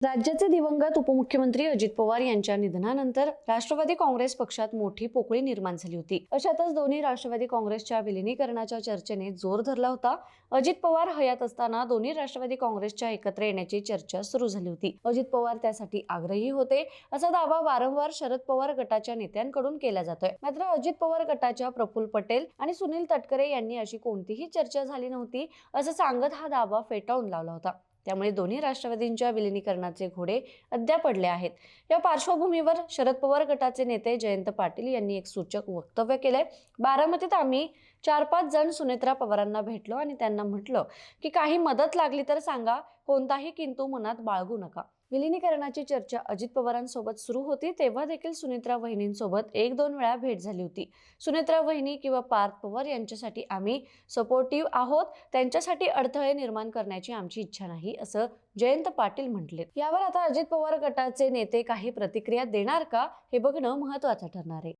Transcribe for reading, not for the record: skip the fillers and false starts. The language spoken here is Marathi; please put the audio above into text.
राज्याचे दिवंगत उपमुख्यमंत्री अजित पवार यांच्या निधनानंतर राष्ट्रवादी काँग्रेस पक्षात मोठी पोकळी निर्माण झाली होती। अशातच दोन्ही राष्ट्रवादी काँग्रेसच्या विलिनीकरणाच्या चर्चेने जोर धरला होता। अजित पवार हयात असताना दोन्ही राष्ट्रवादी काँग्रेसच्या एकत्र येण्याची चर्चा सुरू झाली होती। अजित पवार त्यासाठी आग्रही होते असा दावा वारंवार शरद पवार गटाच्या नेत्यांकडून केला जातोय। मात्र अजित पवार गटाच्या प्रफुल्ल पटेल आणि सुनील तटकरे यांनी अशी कोणतीही चर्चा झाली नव्हती असं सांगत हा दावा फेटाळून लावला होता। त्यामुळे दोन्ही राष्ट्रवादींच्या विलिनीकरणाचे घोडे अद्याप पडले आहेत। या पार्श्वभूमीवर शरद पवार गटाचे नेते जयंत पाटील यांनी एक सूचक वक्तव्य केले। बारामतीत आम्ही 4-5 जण सुनेत्रा पवारांना भेटलो आणि त्यांना म्हटलं की काही मदत लागली तर सांगा, कोणताही किंतु मनात बाळगू नका। विलिनीकरणाची चर्चा अजित पवारांसोबत सुरू होती तेव्हा देखील सुनेत्रा वहिनींसोबत 1-2 वेळा भेट झाली होती। सुनेत्रा वहिनी किंवा पार्थ पवार यांच्यासाठी आम्ही सपोर्टिव्ह आहोत, त्यांच्यासाठी अडथळे निर्माण करण्याची आमची इच्छा नाही असं जयंत पाटील म्हटले। यावर आता अजित पवार गटाचे नेते काही प्रतिक्रिया देणार का हे बघणं महत्त्वाचं ठरणार आहे।